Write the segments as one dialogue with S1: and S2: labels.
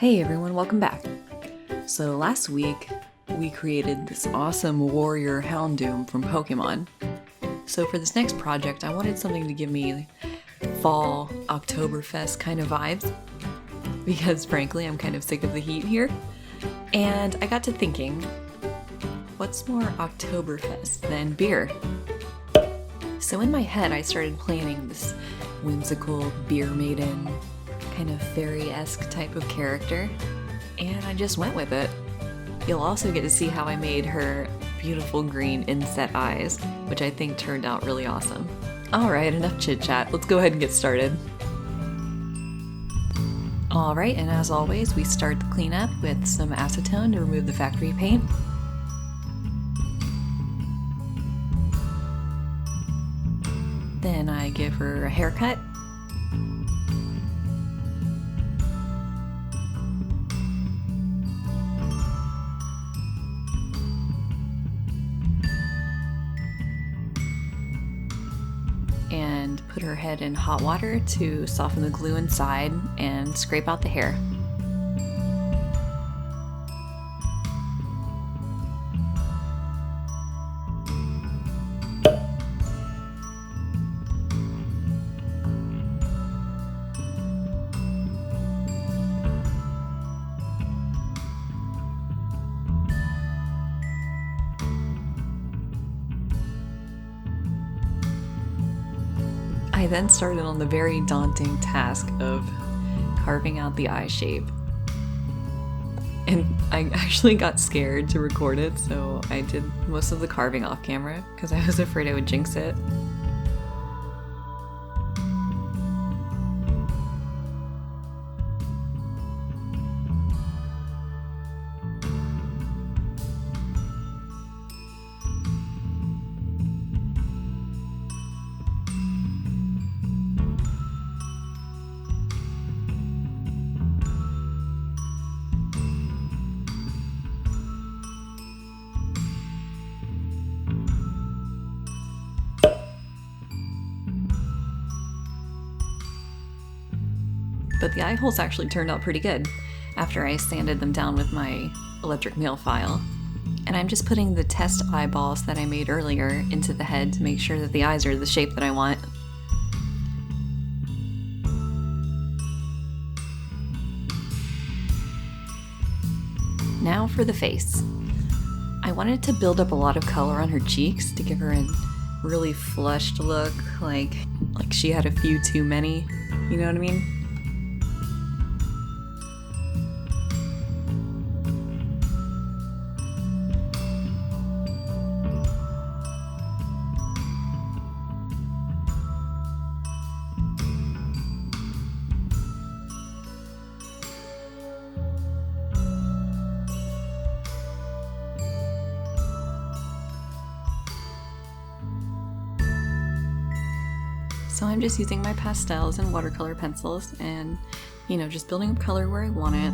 S1: Hey everyone, welcome back. So last week, we created this awesome warrior Houndoom from Pokemon. So for this next project, I wanted something to give me fall Oktoberfest kind of vibes, because frankly, I'm kind of sick of the heat here. And I got to thinking, what's more Oktoberfest than beer? So in my head, I started planning this whimsical beer maiden, kind of fairy-esque type of character, and I just went with it. You'll also get to see how I made her beautiful green inset eyes, which I think turned out really awesome. Alright, enough chit-chat, let's go ahead and get started. Alright, and as always, we start the cleanup with some acetone to remove the factory paint. Then I give her a haircut. And put her head in hot water to soften the glue inside and scrape out the hair. I then started on the very daunting task of carving out the eye shape. And I actually got scared to record it, so I did most of the carving off camera because I was afraid I would jinx it. But the eye holes actually turned out pretty good after I sanded them down with my electric nail file. And I'm just putting the test eyeballs that I made earlier into the head to make sure that the eyes are the shape that I want. Now for the face. I wanted to build up a lot of color on her cheeks to give her a really flushed look, like she had a few too many, you know what I mean? So I'm just using my pastels and watercolor pencils and, just building up color where I want it.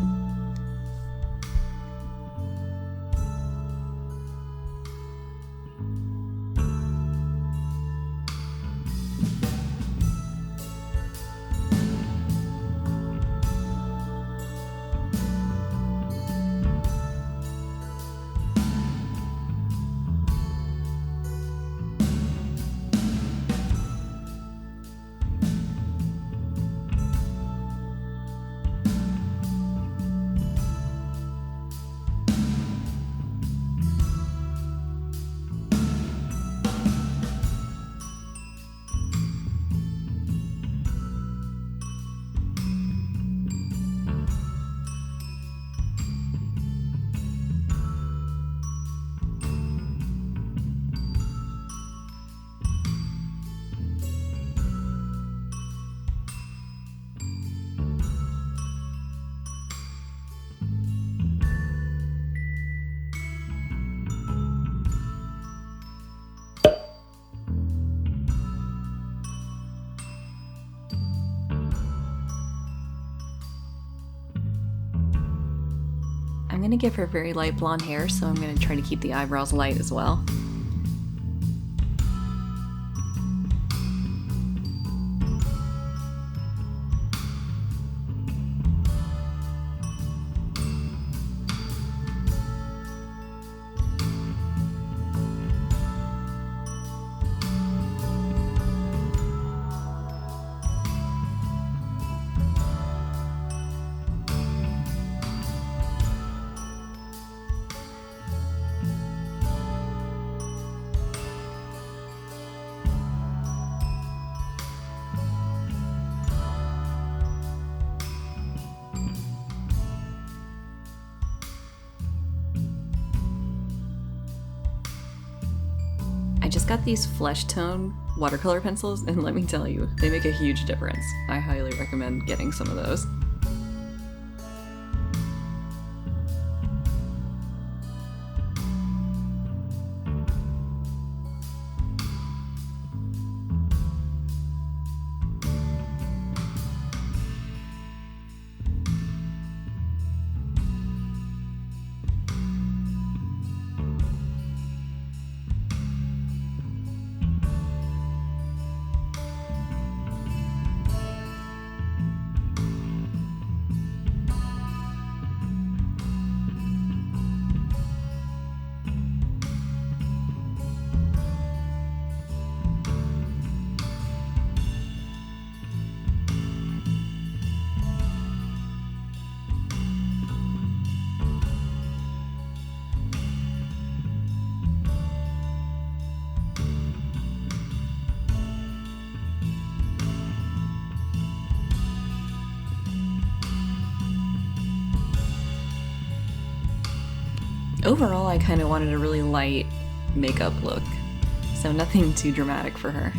S1: I'm going to give her very light blonde hair, so I'm going to try to keep the eyebrows light as well. just got these flesh tone watercolor pencils, and let me tell you, they make a huge difference. I highly recommend getting some of those. Overall, I kind of wanted a really light makeup look, so nothing too dramatic for her.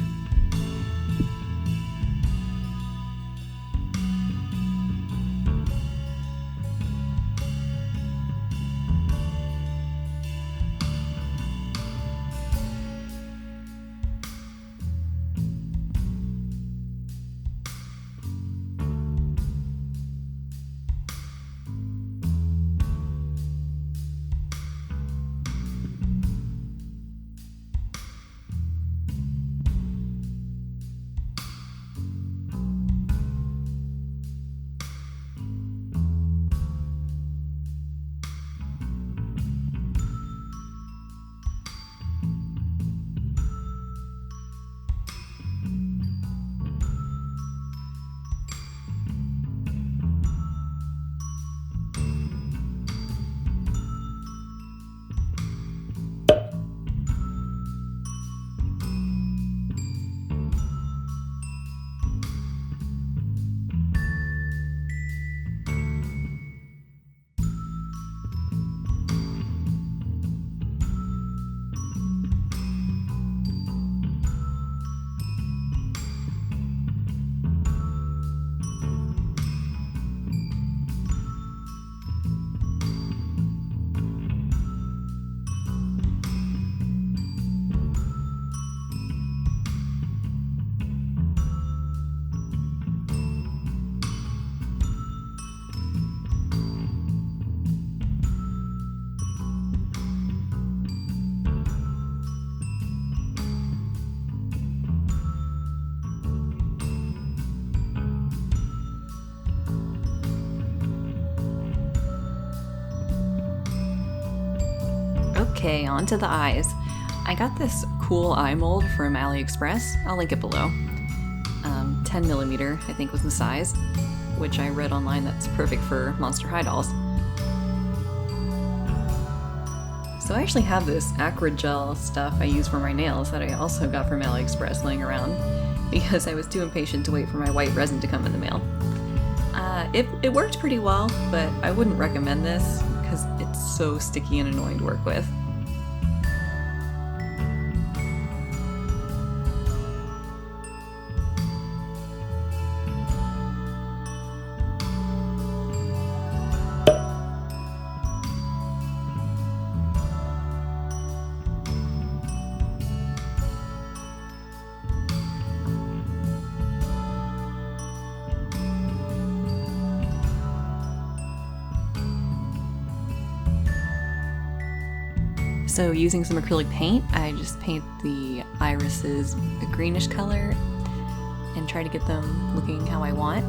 S1: Okay, on to the eyes. I got this cool eye mold from AliExpress. I'll link it below. 10mm, I think was the size, which I read online that's perfect for Monster High dolls. So I actually have this Acrygel stuff I use for my nails that I also got from AliExpress laying around because I was too impatient to wait for my white resin to come in the mail. It worked pretty well, but I wouldn't recommend this because it's so sticky and annoying to work with. So using some acrylic paint, I just paint the irises a greenish color and try to get them looking how I want.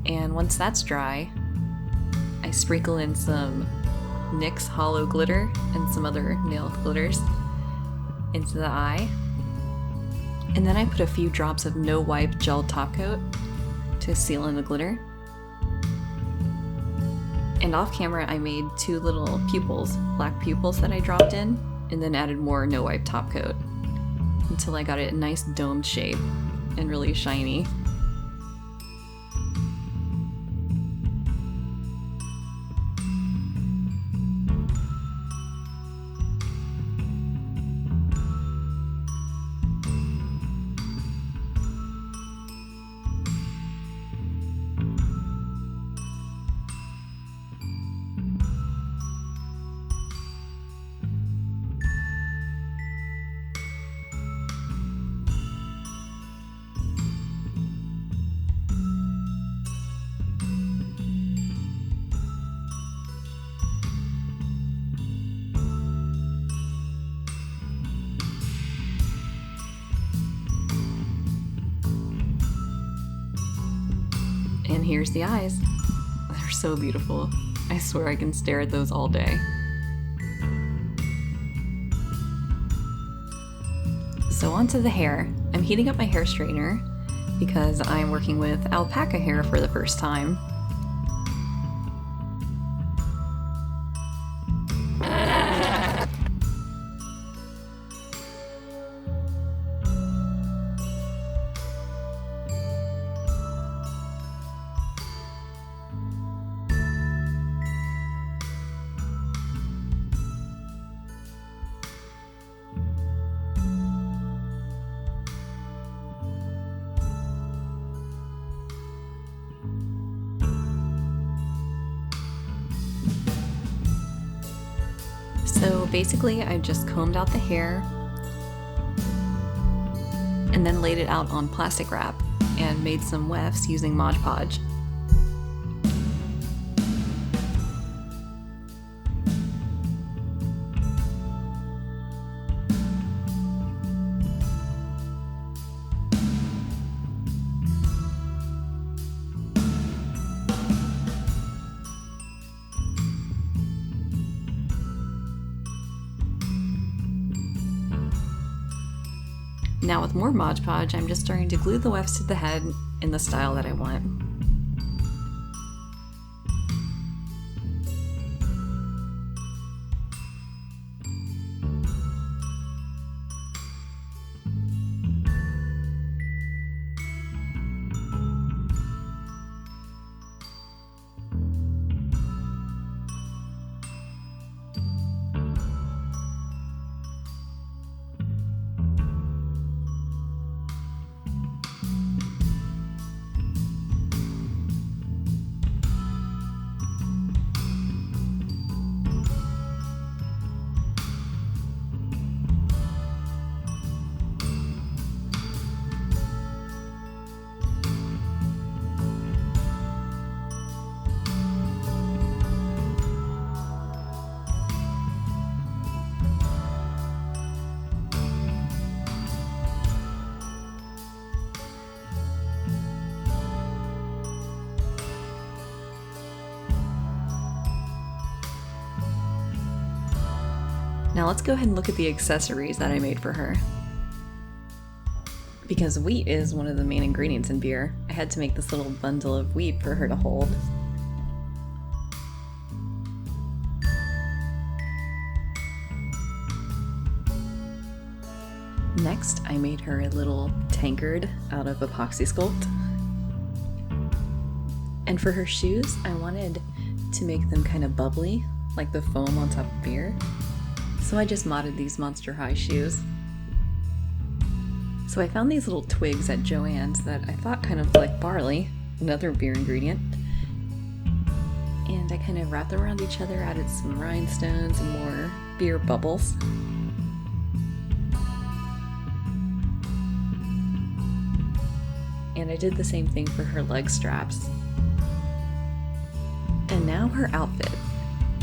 S1: And once that's dry, I sprinkle in some NYX hollow glitter and some other nail glitters into the eye. And then I put a few drops of no wipe gel top coat to seal in the glitter. And off camera I made 2 little pupils, black pupils that I dropped in, and then added more no wipe top coat until I got it a nice domed shape and really shiny. And here's the eyes. They're so beautiful. I swear I can stare at those all day. So onto the hair. I'm heating up my hair straightener because I'm working with alpaca hair for the first time. So basically I just combed out the hair and then laid it out on plastic wrap and made some wefts using Mod Podge. Now with more Mod Podge, I'm just starting to glue the wefts to the head in the style that I want. Now let's go ahead and look at the accessories that I made for her. Because wheat is one of the main ingredients in beer, I had to make this little bundle of wheat for her to hold. Next, I made her a little tankard out of Apoxie Scuplt. And for her shoes, I wanted to make them kind of bubbly, like the foam on top of beer. So I just modded these Monster High shoes. So I found these little twigs at Joann's that I thought kind of looked like barley, another beer ingredient. And I kind of wrapped them around each other, added some rhinestones and more beer bubbles. And I did the same thing for her leg straps. And now her outfit.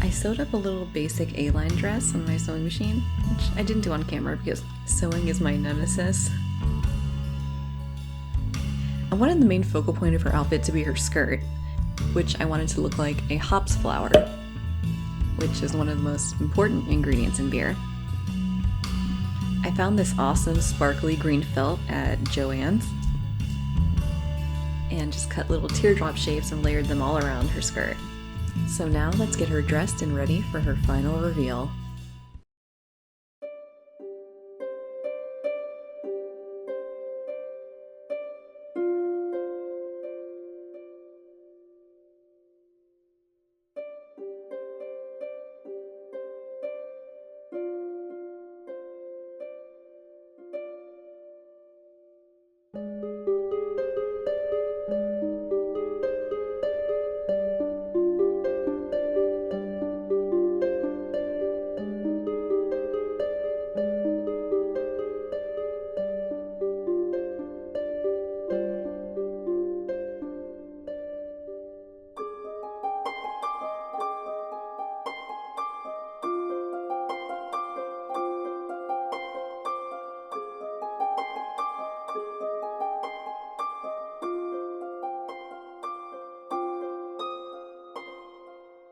S1: I sewed up a little basic A-line dress on my sewing machine, which I didn't do on camera because sewing is my nemesis. I wanted the main focal point of her outfit to be her skirt, which I wanted to look like a hops flower, which is one of the most important ingredients in beer. I found this awesome sparkly green felt at Joann's and just cut little teardrop shapes and layered them all around her skirt. So now let's get her dressed and ready for her final reveal.